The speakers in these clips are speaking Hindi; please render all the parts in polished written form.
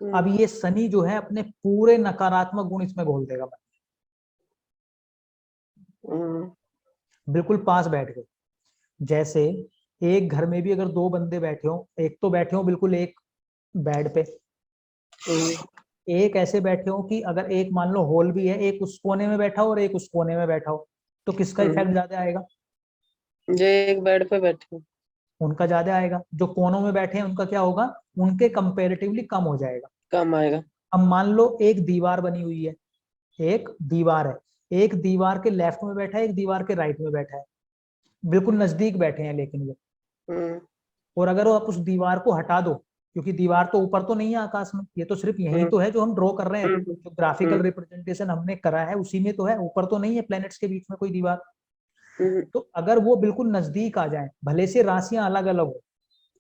अब ये शनि जो है अपने पूरे नकारात्मक गुण इसमें घोल देगा, बिल्कुल पास बैठ गए। जैसे एक घर में भी अगर दो बंदे बैठे हो, एक तो बैठे हो बिल्कुल एक बेड पे, एक ऐसे बैठे हो कि अगर एक मान लो हॉल भी है, एक उस कोने में बैठा हो और एक उस कोने में बैठा हो, तो किसका इफेक्ट ज्यादा आएगा? जो एक बेड पे बैठे, उनका ज्यादा आएगा। जो कोनों में बैठे हैं उनका क्या होगा? उनके कंपेरेटिवली कम हो जाएगा। कम आएगा। अब मान लो एक दीवार बनी हुई है, एक दीवार है, एक दीवार के लेफ्ट में बैठा है, एक दीवार के राइट में बैठा है, बिल्कुल नजदीक बैठे हैं लेकिन वो, और अगर वो आप उस दीवार को हटा दो, क्योंकि दीवार तो ऊपर तो नहीं है आकाश में, ये तो सिर्फ यही तो है जो हम ड्रॉ कर रहे हैं, जो ग्राफिकल रिप्रेजेंटेशन हमने करा है उसी में तो है, ऊपर तो नहीं है प्लैनेट्स के बीच में कोई दीवार। तो अगर वो बिल्कुल नजदीक आ जाए, भले से राशियां अलग अलग हो,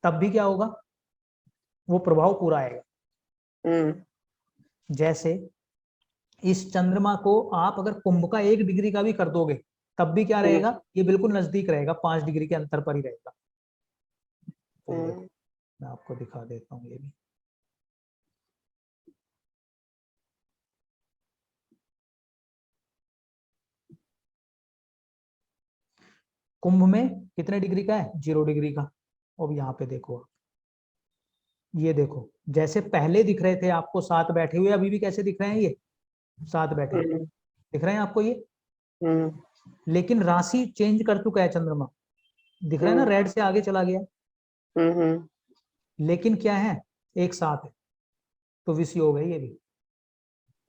तब भी क्या होगा? वो प्रभाव पूरा आएगा। जैसे इस चंद्रमा को आप अगर कुंभ का 1 डिग्री का भी कर दोगे, तब भी क्या रहेगा? ये बिल्कुल नजदीक रहेगा, 5 डिग्री के अंतर पर ही रहेगा। तो मैं आपको दिखा देता हूँ ये भी। कुंभ में कितने डिग्री का है? 0 डिग्री का। अब यहाँ पे देखो आप, ये देखो, जैसे पहले दिख रहे थे आपको 7 बैठे हुए, अभी भी कैसे दिख रहे हैं? ये 7 बैठे हुए दिख रहे हैं आपको ये, लेकिन राशि चेंज कर चुका है चंद्रमा, दिख रहा है ना, रेड से आगे चला गया। लेकिन क्या है? एक साथ है, तो विषय हो गई ये भी।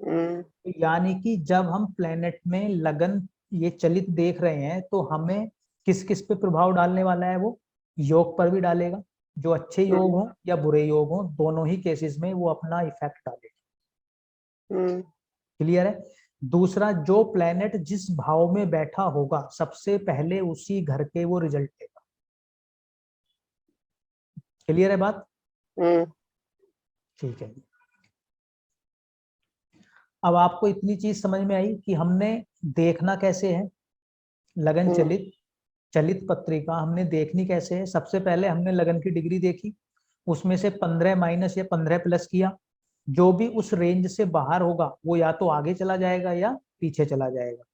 तो यानी कि जब हम प्लेनेट में लगन ये चलित देख रहे हैं, तो हमें किस किस पे प्रभाव डालने वाला है? वो योग पर भी डालेगा, जो अच्छे योग हो या बुरे योग हो, दोनों ही केसेस में वो अपना इफेक्ट डालेगा। क्लियर है? दूसरा, जो प्लेनेट जिस भाव में बैठा होगा, सबसे पहले उसी घर के वो रिजल्ट देगा। क्लियर है बात? ठीक है। अब आपको इतनी चीज समझ में आई कि हमने देखना कैसे है लगन चलित चलित पत्रिका, हमने देखनी कैसे है? सबसे पहले हमने लगन की डिग्री देखी, उसमें से 15 माइनस या 15 प्लस किया, जो भी उस रेंज से बाहर होगा वो या तो आगे चला जाएगा या पीछे चला जाएगा।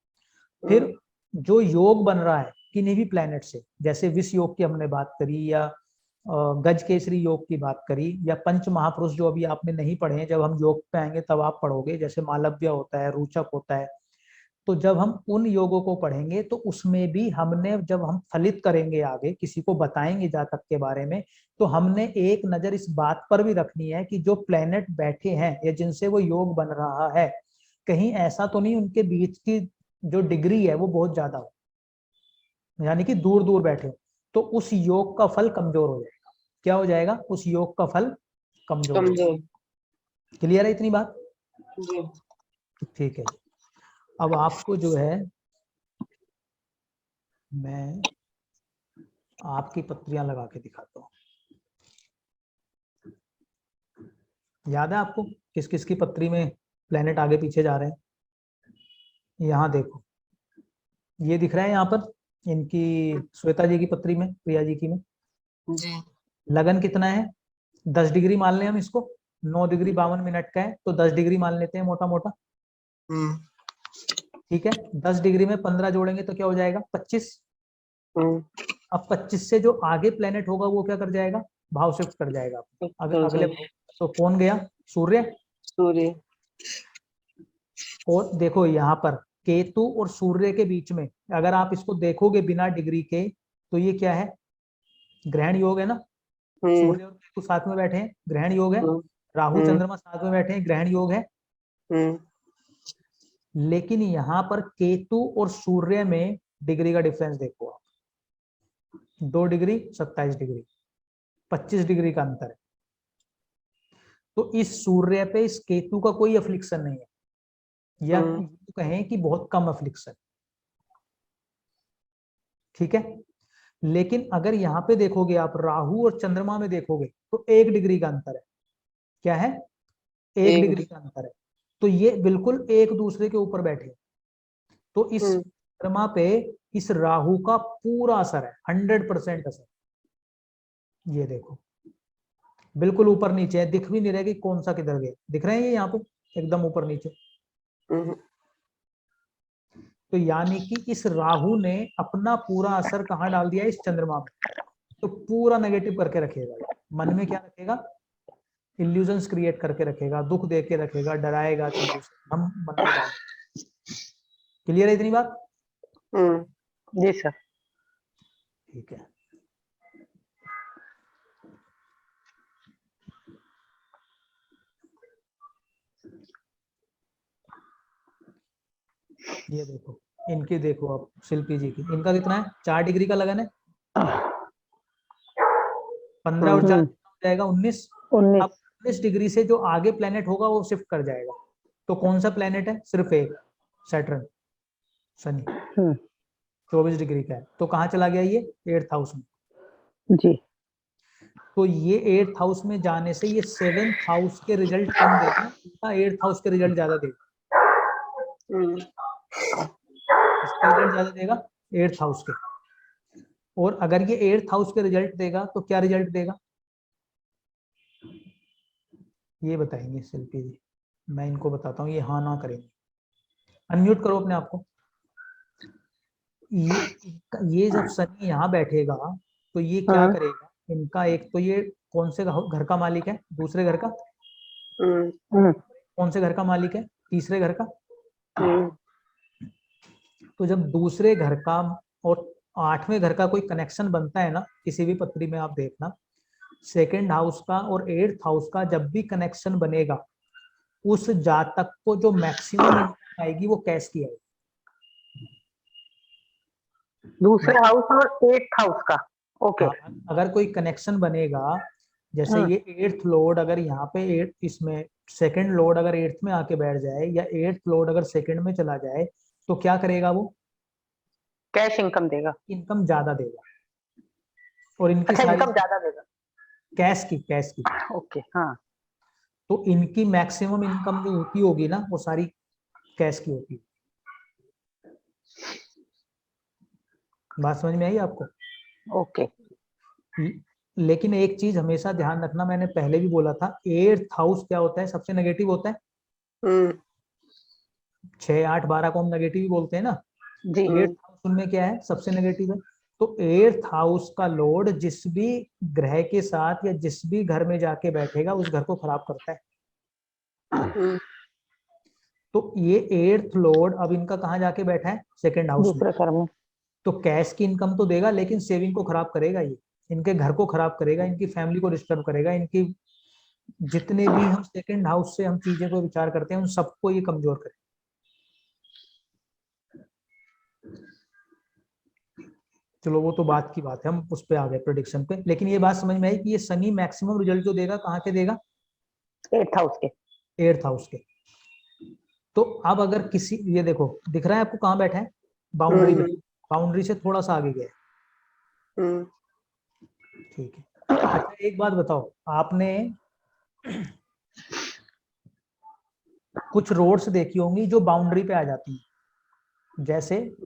फिर जो योग बन रहा है किन्हीं भी प्लैनेट से, जैसे विष योग की हमने बात करी, या गज केसरी योग की बात करी, या पंच महापुरुष जो अभी आपने नहीं पढ़े हैं, जब हम योग पे आएंगे तब आप पढ़ोगे, जैसे मालव्य होता है, रूचक होता है। तो जब हम उन योगों को पढ़ेंगे तो उसमें भी हमने, जब हम फलित करेंगे आगे किसी को बताएंगे जातक के बारे में, तो हमने एक नजर इस बात पर भी रखनी है कि जो प्लेनेट बैठे हैं या जिनसे वो योग बन रहा है, कहीं ऐसा तो नहीं उनके बीच की जो डिग्री है वो बहुत ज्यादा हो, यानी कि दूर दूर बैठे हो, तो उस योग का फल कमजोर हो जाएगा। क्या हो जाएगा? उस योग का फल कमजोर हो जाएगा। क्लियर है इतनी बात? ठीक है। अब आपको जो है, मैं आपकी पत्रियां लगा के दिखाता हूँ। याद है आपको किस किस की पत्री में प्लेनेट आगे पीछे जा रहे हैं? यहाँ देखो, ये दिख रहा है यहाँ पर, इनकी श्वेता जी की पत्री में, प्रिया जी की में जी। लगन कितना है? 10 डिग्री मान लें हम इसको, 9 डिग्री 52 मिनट का है, तो 10 डिग्री मान लेते हैं मोटा मोटा। ठीक है, 10 डिग्री में 15 जोड़ेंगे तो क्या हो जाएगा? 25। अब 25 से जो आगे प्लेनेट होगा वो क्या कर जाएगा? भाव शिफ्ट कर जाएगा अगले भाव। तो कौन गया? सूर्य। सूर्य। और देखो यहाँ पर केतु और सूर्य के बीच में, अगर आप इसको देखोगे बिना डिग्री के, तो ये क्या है? ग्रहण योग है ना। सूर्य और केतु साथ में बैठे हैं, ग्रहण योग है। राहु चंद्रमा साथ में बैठे हैं, ग्रहण योग है। लेकिन यहाँ पर केतु और सूर्य में डिग्री का डिफरेंस देखो आप, 2 डिग्री 27 डिग्री, 25 डिग्री का अंतर है। तो इस सूर्य पे इस केतु का कोई अफ्लिक्शन नहीं है, या कहें कि बहुत कम अफ्लिक्शन। ठीक है। लेकिन अगर यहाँ पे देखोगे आप, राहु और चंद्रमा में देखोगे, तो 1 डिग्री का अंतर है। क्या है? 1 डिग्री का अंतर है। तो ये बिल्कुल एक दूसरे के ऊपर बैठे। तो इस चंद्रमा पे इस राहु का पूरा असर है, 100% असर। ये देखो, बिल्कुल ऊपर नीचे है, दिख भी नहीं रहा कि कौन सा किधर गया। दिख रहे हैं ये यहाँ पे एकदम ऊपर नीचे। तो यानी कि इस राहु ने अपना पूरा असर कहाँ डाल दिया, इस चंद्रमा में। तो पूरा नेगेटिव करके रखेगा, मन में क्या रखेगा, इल्यूजन्स क्रिएट करके रखेगा, दुख दे के रखेगा, डराएगा चीजों से, हम मन में डाल। क्लियर है इतनी बात? जी सर। ठीक है। ये देखो, इनकी देखो अब, शिल्पी जी की, इनका कितना है, 4 डिग्री का लगन है। 15 और 4 हो जाएगा 19। अब 19 डिग्री से जो आगे प्लेनेट होगा वो शिफ्ट कर जाएगा। तो कौन सा प्लेनेट है, सिर्फ एक, सैटर्न, शनि, 24 डिग्री का है। तो कहाँ चला गया ये, 8th हाउस में जी। तो ये 8th हाउस में जाने से ये 7th हाउस के रिजल्ट कम देगा, इसका 8th हाउस के रिजल्ट ज्यादा देगा। इसका रिजल्ट ज्यादा देगा 8th हाउस के। और अगर ये 8th हाउस के रिजल्ट देगा तो क्या रिजल्ट देगा, ये बताएंगे शिल्पी जी। मैं इनको बताता हूँ, ये हाँ ना करेंगे। अनम्यूट करो अपने आप को। ये जब शनि यहाँ बैठेगा तो ये क्या करेगा, इनका एक तो ये कौन से घर का मालिक है, दूसरे घर का, कौन से घर का मालिक है, तीसरे घर का। तो जब दूसरे घर का और 8वें घर का कोई कनेक्शन बनता है ना, किसी भी पत्री में आप देखना, 2nd हाउस का और 8th हाउस का जब भी कनेक्शन बनेगा, उस जातक को जो मैक्सिमम इनकम आएगी वो कैश की आएगी। दूसरे हाउस और 8th हाउस का, ओके। अगर कोई कनेक्शन बनेगा, जैसे ये 8th लॉर्ड अगर यहाँ पे 8 इसमें 2nd लॉर्ड अगर 8th में आके बैठ जाए, या 8th लॉर्ड अगर 2nd में चला जाए, तो क्या करेगा वो, कैश इनकम देगा, इनकम ज्यादा देगा। और इनकी अच्छा, सारी इनकम ज्यादा देगा, कैश की। ओके। हाँ, तो इनकी मैक्सिमम इनकम जो होती होगी ना, वो सारी कैश की होती है। बात समझ में आई आपको? ओके। लेकिन एक चीज हमेशा ध्यान रखना, मैंने पहले भी बोला था, 8th हाउस क्या होता है, सबसे नेगेटिव होता है। 6, 8, 12 को हम नेगेटिव ही बोलते हैं ना। जी। 8th हाउस उनमें क्या है, सबसे नेगेटिव है। तो 8th हाउस का लॉर्ड जिस भी ग्रह के साथ या जिस भी घर में जाके बैठेगा, उस घर को खराब करता है। तो ये 8th लॉर्ड अब इनका कहाँ जाके बैठा है, 2nd हाउस में। दूसरे घर में। तो कैश की इनकम तो देगा, लेकिन सेविंग को खराब करेगा, ये इनके घर को खराब करेगा, इनकी फैमिली को डिस्टर्ब करेगा, इनकी जितने भी हम 2nd हाउस से हम चीजें को विचार करते हैं उन सबको ये कमजोर करेगा। चलो वो तो बात की बात है, हम उस पे आ गए प्रेडिक्शन पे। लेकिन ये बात समझ में आई कि ये शनि मैक्सिमम रिजल्ट जो देगा कहाँ के देगा, 8th हाउस के। 8th हाउस के। तो अब अगर किसी, ये देखो दिख रहा है आपको कहाँ बैठा है, बाउंड्री में, बाउंड्री से थोड़ा सा आगे गया। ठीक है। अच्छा एक बात बताओ, आपने कुछ रोड्स देखी होंगी जो बाउंड्री पे आ जाती है, जैसे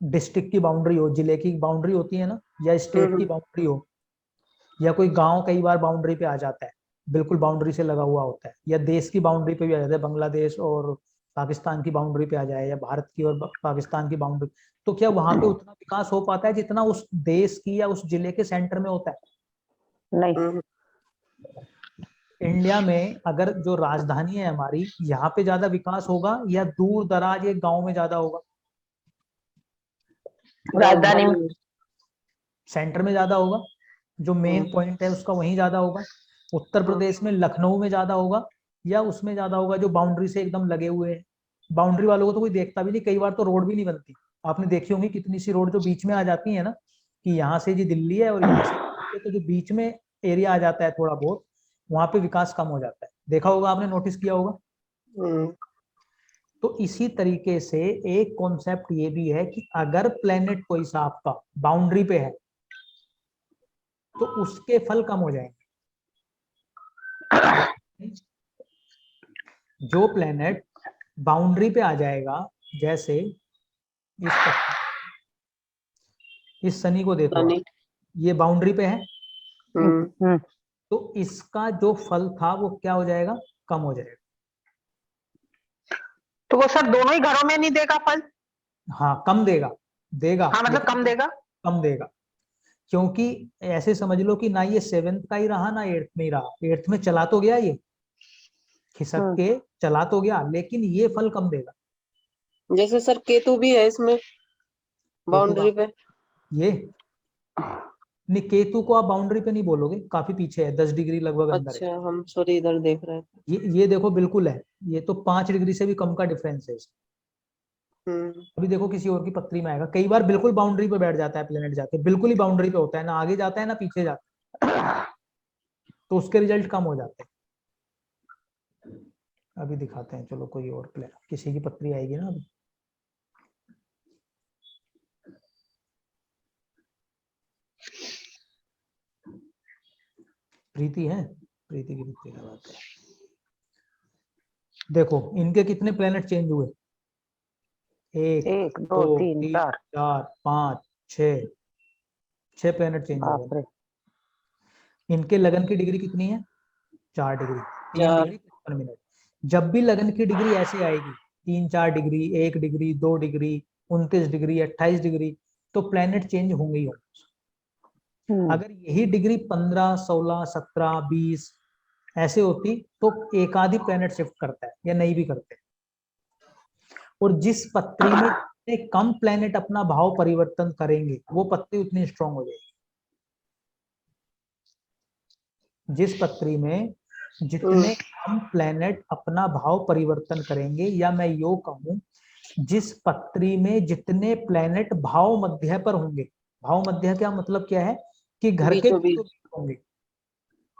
डिस्ट्रिक्ट की बाउंड्री हो, जिले की बाउंड्री होती है ना, या स्टेट की बाउंड्री हो, या कोई गांव कई बार बाउंड्री पे आ जाता है, बिल्कुल बाउंड्री से लगा हुआ होता है, या देश की बाउंड्री पे भी आ जाता है, बांग्लादेश और पाकिस्तान की बाउंड्री पे आ जाए, या भारत की और पाकिस्तान की बाउंड्री। तो क्या वहां पे उतना विकास हो पाता है जितना उस देश की या उस जिले के सेंटर में होता है? नहीं। इंडिया में अगर जो राजधानी है हमारी, यहाँ पे ज्यादा विकास होगा या दूर दराज एक गांव में ज्यादा होगा? राजधानी में। सेंटर में ज्यादा होगा, जो मेन पॉइंट है उसका वहीं ज्यादा होगा। उत्तर प्रदेश में लखनऊ में ज्यादा होगा, या उसमें ज्यादा होगा जो बाउंड्री से एकदम लगे हुए हैं? बाउंड्री वालों को तो कोई देखता भी नहीं, कई बार तो रोड भी नहीं बनती। आपने देखी होंगी कितनी सी रोड जो बीच में आ जाती है ना, कि यहाँ से जी दिल्ली है और यहाँ से, तो जो बीच में एरिया आ जाता है थोड़ा बहुत, वहां पे विकास कम हो जाता है। देखा होगा आपने, नोटिस किया होगा। तो इसी तरीके से एक कॉन्सेप्ट ये भी है कि अगर प्लेनेट कोई सा आपका बाउंड्री पे है तो उसके फल कम हो जाएंगे। जो प्लेनेट बाउंड्री पे आ जाएगा, जैसे इस शनि को देखो आप, ये बाउंड्री पे है, तो इसका जो फल था वो क्या हो जाएगा, कम हो जाएगा। तो वो सर दोनों ही घरों में नहीं देगा फल? हाँ कम देगा, देगा हाँ मतलब लेकिन कम देगा। कम देगा, क्योंकि ऐसे समझ लो कि ना ये 7th का ही रहा ना 8th में ही रहा। 8th में चला तो गया, ये खिसक के चला तो गया, लेकिन ये फल कम देगा। जैसे सर केतु भी है इसमें केतु का बाउंड्री पे। ये नहीं, केतु को आप बाउंड्री पे नहीं बोलोगे, काफी पीछे है, 10 डिग्री लगभग अंदर है। अच्छा हम सॉरी इधर देख रहे थे। ये देखो बिल्कुल है, ये तो 5 डिग्री से भी कम का डिफरेंस है इसमें। हम्म। अभी देखो किसी और की पत्री में आएगा, कई बार बिल्कुल बाउंड्री पे बैठ जाता है प्लेनेट जाके, बिल्कुल ही बाउंड्री पे होता है, ना आगे जाता है ना पीछे जाता है, तो उसके रिजल्ट कम हो जाते हैं। अभी दिखाते हैं, चलो कोई और प्लेनेट, किसी की पत्री आएगी ना अभी। प्रीति है, प्रीति की पत्री लगाते हैं। देखो इनके कितने प्लेनेट चेंज हुए, 1 1 2 2 3 3 4। 4 5 6 प्लेनेट चेंज हो बाप गए। रे। इनके लगन की डिग्री कितनी है, 4 डिग्री, 3 चार। Degree 55 minute. जब भी लगन की डिग्री ऐसे आएगी, 3 4 degree, 1 degree, 2 degree, 29 degree, 28 degree, तो प्लेनेट चेंज होंगे ही होंगे। अगर यही डिग्री 15 16 17 20 ऐसे होती तो एक आधी प्लेनेट शिफ्ट करता है या नहीं भी करते। और जिस पत्री में जितने कम प्लेनेट अपना भाव परिवर्तन करेंगे वो पत्री उतनी स्ट्रांग हो जाएगी। जिस पत्री में जितने कम प्लेनेट अपना भाव परिवर्तन करेंगे, या मैं यो कहूं जिस पत्री में जितने प्लेनेट भाव मध्य पर होंगे। भाव मध्य क्या मतलब क्या है, कि घर के बीचों बीचों बीच। बीच होंगे,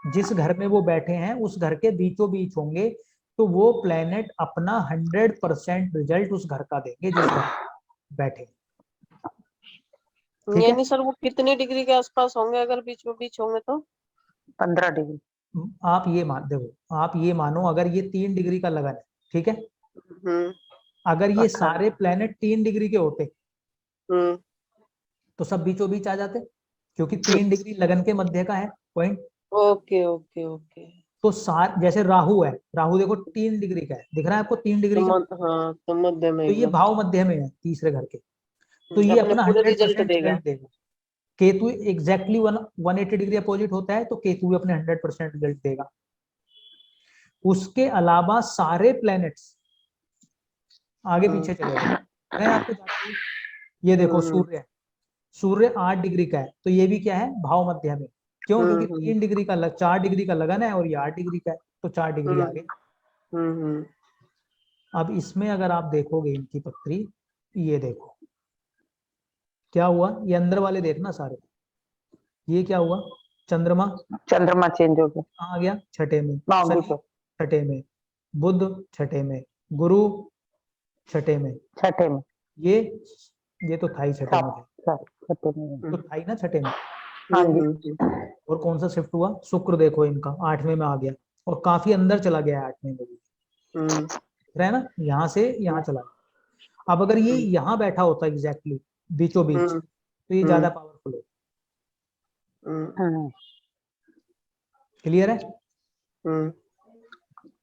जिस घर में वो बैठे हैं उस घर के बीचों बीच होंगे, तो वो प्लेनेट अपना 100% रिजल्ट उस घर का देंगे जिस घर में बैठे। ठीक है, यानी सर वो कितने डिग्री के आसपास होंगे अगर बीचों बीच होंगे तो? 15 डिग्री। आप ये मान देखो, आप ये मानो अगर ये 3 डिग्री का लगन है, ठीक है, हम्म। अगर ये 18। सारे प्लेनेट 3 डिग्री के होते हम्म। तो सब बीचों बीच आ जाते, क्योंकि 3 डिग्री लगन के मध्य का है पॉइंट। Okay okay okay. तो सार जैसे राहु है, राहु देखो 3 डिग्री का है, दिख रहा है आपको 3 तो डिग्री का, हाँ तो मध्य में तो ये एकदम। भाव मध्य में है तीसरे घर के, तो ये अपने अपना पूरे रिजल्ट 100% देगा। रिजल्ट देगा। केतु एग्जैक्टली 180 डिग्री अपोजिट होता है, तो केतु भी अपने 100% रिजल्ट देगा। उसके अलावा सारे प्लैनेट्स आगे पीछे चले गए आपको जाते हुए। ये देखो सूर्य, सूर्य 8 डिग्री का है, तो ये भी क्या है, भाव मध्य में। क्यों, क्योंकि 3 डिग्री का 4 डिग्री का लगन है और ये 8 डिग्री का है, तो 4 डिग्री आगे। अब इसमें अगर आप देखोगे इनकी पत्री, ये देखो क्या हुआ, ये अंदर वाले देखना सारे, ये क्या हुआ, चंद्रमा चंद्रमा चेंज हो गया कहाँ गया, छठे में, बाउंड्री शनि पे। छठे में, बुध छठे में, गुरु छठे में, छठे में। ये तो था ही छठे में, छठे में। तो था ही ना छठे में। हाँ जी। और कौन सा शिफ्ट हुआ, शुक्र देखो इनका 8वें में आ गया, और काफी अंदर चला गया है 8वें में भी, दिख रहा है ना, यहाँ से यहाँ चला गया। अब अगर ये यहाँ बैठा होता एग्जैक्टली बीचों बीच, तो ये ज्यादा पावरफुल है। क्लियर है।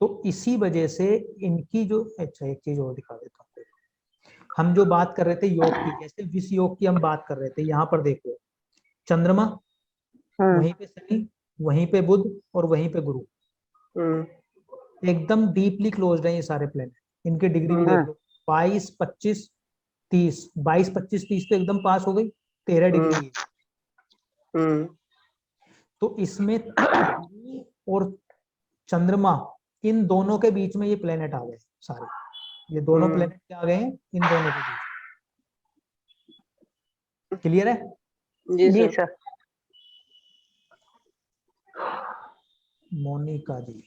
तो इसी वजह से इनकी जो, अच्छा एक चीज और दिखा देता हूँ, हम जो बात कर रहे थे योग की, जैसे विष योग की हम बात कर रहे थे, यहाँ पर देखो चंद्रमा, वहीं पे शनि, वहीं पे बुध और वहीं पे गुरु, एकदम डीपली क्लोज्ड है ये सारे प्लेनेट। इनके डिग्री भी देख लो, 22 25 30, 22 25 30 तो एकदम पास हो गई, 13 डिग्री है। तो इसमें गुरु और चंद्रमा, इन दोनों के बीच में ये प्लेनेट आ गए सारे, ये दोनों प्लेनेट क्या आ गए हैं, इन दोनों के बीच। क्लियर है जी सर। मोनिका जी,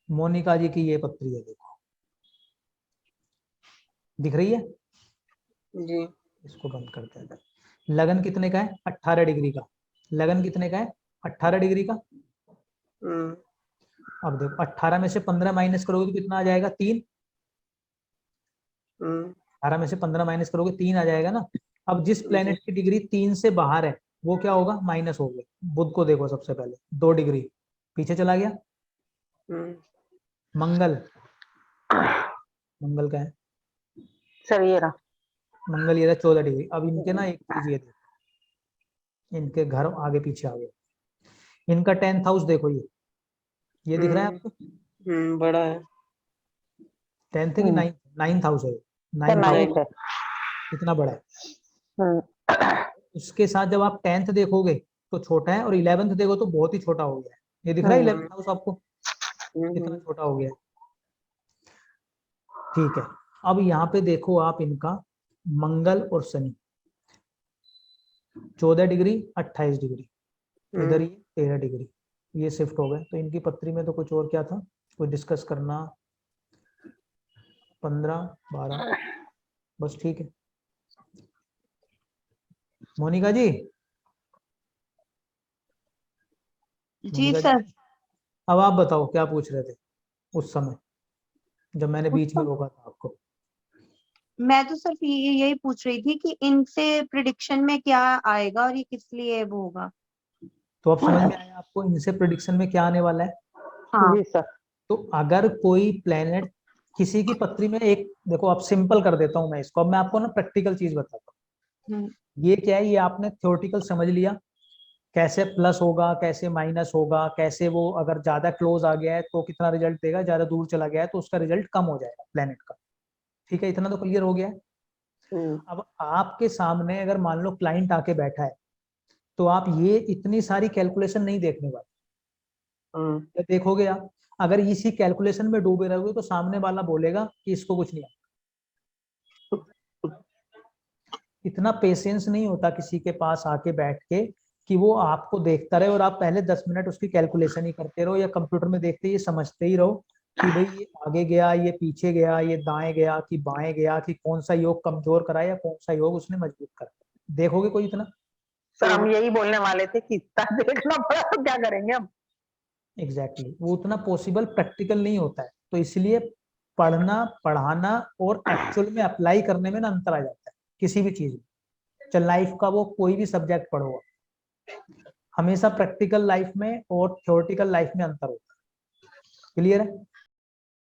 मोनिका जी की ये पत्री है, देखो दिख रही है जी। इसको बंद करते हैं। लगन कितने का है, 18 डिग्री का। लगन कितने का है, 18 डिग्री का। अब देखो 18 में से 15 माइनस करोगे तो कितना आ जाएगा, 3। 18 में से 15 माइनस करोगे 3 आ जाएगा ना। अब जिस प्लेनेट की डिग्री 3 से बाहर है वो क्या होगा, माइनस हो गया। बुध को देखो सबसे पहले 2 डिग्री पीछे चला गया। मंगल, मंगल का है, सर ये रहा। मंगल ये 14 डिग्री। अब इनके ना एक चीज ये देखो, इनके घर आगे पीछे आ गए। इनका 10th हाउस देखो, ये दिख रहा है आपको? बड़ा है। 10th है कि 9th हाउस है? सर 9th हाउस 9th है। कितना बड़ा है। हम्म, उसके साथ जब आप 10th देखोगे तो छोटा है, और 11th देखो तो बहुत ही छोटा हो गया है। ये दिख रहा है 11th हाउस आपको कितना छोटा हो गया है। ठीक है, अब यहाँ पे देखो आप इनका मंगल और शनि, 14 डिग्री 28 डिग्री, इधर ये 13 डिग्री, ये शिफ्ट हो गए। तो इनकी पत्री में तो कुछ और क्या था, कोई डिस्कस करना, 15 12, बस ठीक है। मोनिका जी, जी मोनिका सर। जी, अब आप बताओ क्या पूछ रहे थे उस समय जब मैंने बीच में रोका था आपको। मैं तो सिर्फ यही पूछ रही थी कि इनसे प्रिडिक्शन में क्या आएगा और ये किस लिए वो होगा। तो अब समझ में आया आपको इनसे प्रेडिक्शन में क्या आने वाला है। हाँ जी सर। तो अगर कोई प्लेनेट किसी की पत्री में, एक देखो अब सिंपल कर देता हूं मैं इसको, अब मैं आपको ना प्रैक्टिकल चीज बताता हूँ। ये क्या है, ये आपने थ्योरेटिकल समझ लिया, कैसे प्लस होगा कैसे माइनस होगा, कैसे वो अगर ज्यादा क्लोज आ गया है तो कितना रिजल्ट देगा, ज्यादा दूर चला गया है तो उसका रिजल्ट कम हो जाएगा प्लेनेट का। ठीक है, इतना तो क्लियर हो गया है। अब आपके सामने अगर मान लो क्लाइंट आके बैठा है तो आप ये इतनी सारी कैलकुलेशन नहीं देखने वाले। देखोगे आप, अगर इसी कैलकुलेशन में डूबे रहोगे तो सामने वाला बोलेगा कि इसको कुछ नहीं आता। इतना पेशेंस नहीं होता किसी के पास आके बैठ के कि वो आपको देखता रहे और आप पहले 10 मिनट उसकी कैलकुलेशन ही करते रहो, या कंप्यूटर में देखते ये समझते ही रहो कि भाई ये आगे गया, ये पीछे गया, ये दाएं गया कि बाएं गया, कि कौन सा योग कमजोर करा या कौन सा योग उसने मजबूत करा। देखोगे कोई इतना? सर हम यही बोलने वाले थे कि इतना देखना पड़ा तो क्या करेंगे हम। एग्जैक्टली वो उतना पॉसिबल प्रैक्टिकल नहीं होता है, तो इसलिए पढ़ना पढ़ाना और एक्चुअल में अप्लाई करने में ना अंतर आ जाता है किसी भी चीज में। चाहे लाइफ का वो कोई भी सब्जेक्ट पढ़ो, हमेशा प्रैक्टिकल लाइफ में और थ्योरेटिकल लाइफ में अंतर होता है। क्लियर है?